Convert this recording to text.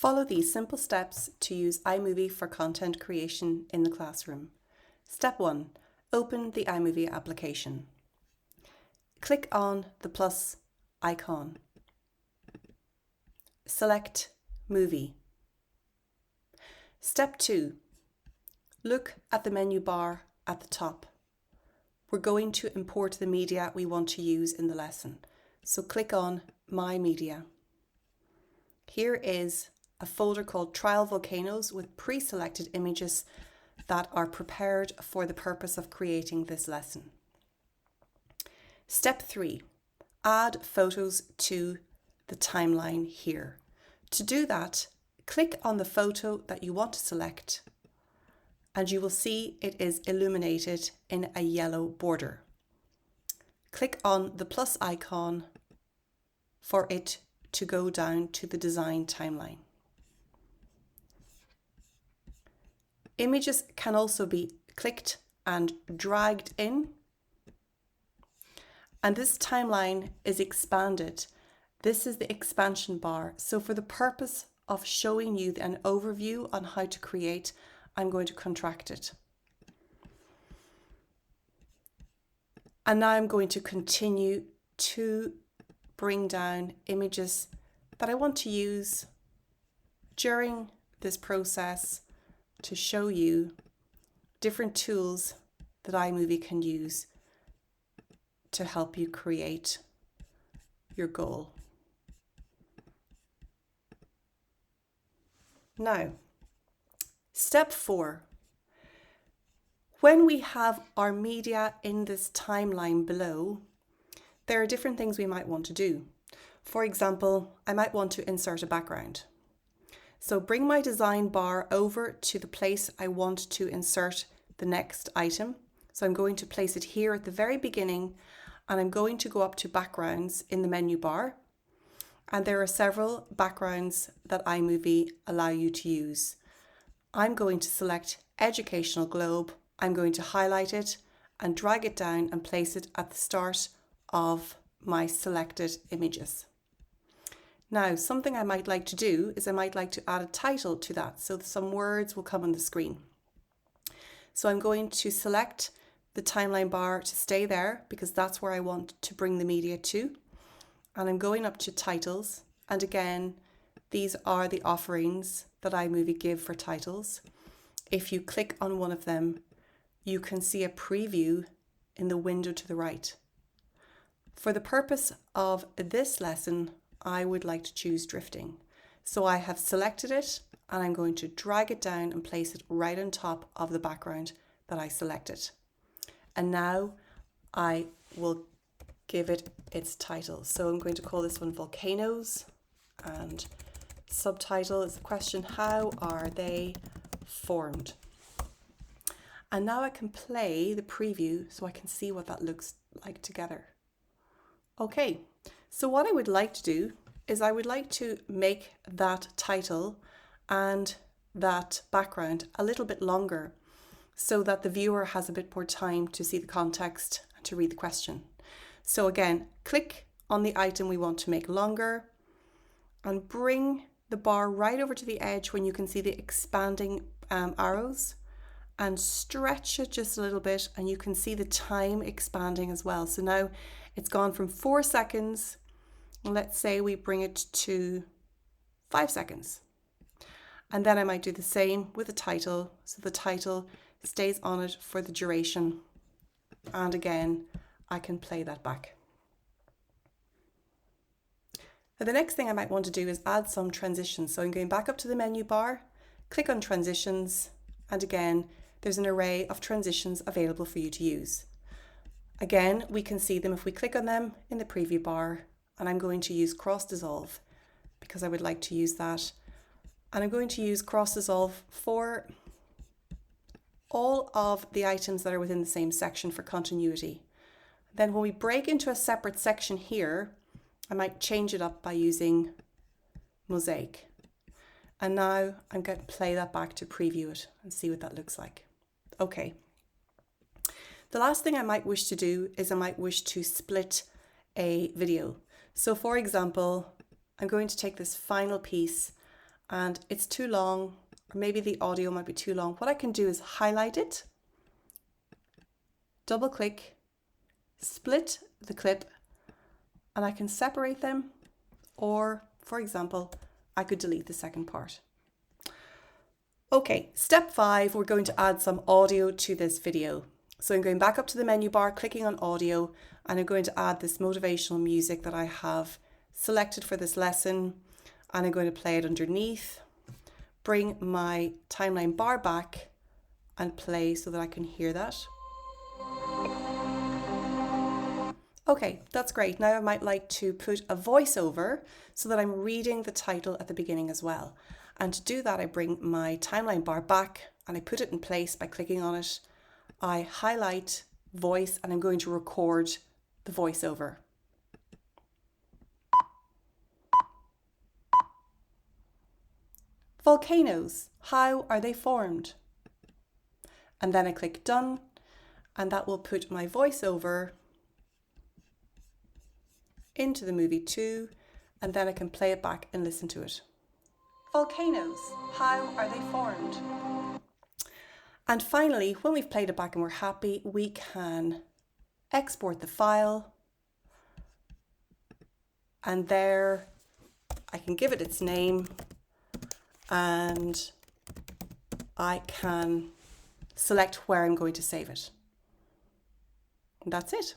Follow these simple steps to use iMovie for content creation in the classroom. Step 1. Open the iMovie application. Click on the plus icon. Select Movie. Step 2. Look at the menu bar at the top. We're going to import the media we want to use in the lesson. So click on My Media. Here is a folder called Trial Volcanoes with pre-selected images that are prepared for the purpose of creating this lesson. Step 3. Add photos to the timeline here. To do that, click on the photo that you want to select and you will see it is illuminated in a yellow border. Click on the plus icon for it to go down to the design timeline. Images can also be clicked and dragged in, and this timeline is expanded. This is the expansion bar. So for the purpose of showing you an overview on how to create, I'm going to contract it. And now I'm going to continue to bring down images that I want to use during this process to show you different tools that iMovie can use to help you create your goal. Now, step 4. When we have our media in this timeline below, there are different things we might want to do. For example, I might want to insert a background. So bring my design bar over to the place I want to insert the next item. So I'm going to place it here at the very beginning, and I'm going to go up to backgrounds in the menu bar. And there are several backgrounds that iMovie allow you to use. I'm going to select Educational Globe. I'm going to highlight it and drag it down and place it at the start of my selected images. Now, something I might like to do is I might like to add a title to that, so some words will come on the screen. So I'm going to select the timeline bar to stay there because that's where I want to bring the media to. And I'm going up to titles. And again, these are the offerings that iMovie give for titles. If you click on one of them, you can see a preview in the window to the right. For the purpose of this lesson, I would like to choose drifting. So I have selected it and I'm going to drag it down and place it right on top of the background that I selected. And now I will give it its title. So I'm going to call this one Volcanoes, and subtitle is the question, how are they formed? And now I can play the preview so I can see what that looks like together. Okay, so what I would like to do is I would like to make that title and that background a little bit longer so that the viewer has a bit more time to see the context and to read the question. So again, click on the item we want to make longer and bring the bar right over to the edge when you can see the expanding arrows, and stretch it just a little bit and you can see the time expanding as well. So now it's gone from 4 seconds. Let's say we bring it to 5 seconds. And then I might do the same with the title. So the title stays on it for the duration. And again, I can play that back. Now the next thing I might want to do is add some transitions. So I'm going back up to the menu bar, click on transitions, and again, there's an array of transitions available for you to use. Again, we can see them if we click on them in the preview bar, and I'm going to use cross dissolve because I would like to use that. And I'm going to use cross dissolve for all of the items that are within the same section for continuity. Then when we break into a separate section here, I might change it up by using mosaic. And now I'm going to play that back to preview it and see what that looks like. Okay. The last thing I might wish to do is I might wish to split a video. So for example, I'm going to take this final piece and it's too long, or maybe the audio might be too long, what I can do is highlight it, double click, split the clip, and I can separate them, or for example, I could delete the second part. Okay, step 5, we're going to add some audio to this video. So I'm going back up to the menu bar, clicking on audio, and I'm going to add this motivational music that I have selected for this lesson, and I'm going to play it underneath, bring my timeline bar back and play so that I can hear that. Okay, that's great. Now I might like to put a voiceover so that I'm reading the title at the beginning as well. And to do that, I bring my timeline bar back and I put it in place by clicking on it. I highlight voice and I'm going to record the voiceover. Volcanoes, how are they formed? And then I click done, and that will put my voiceover into the movie too, and then I can play it back and listen to it. Volcanoes, how are they formed? And finally, when we've played it back and we're happy, we can export the file, and there I can give it its name, and I can select where I'm going to save it. And that's it.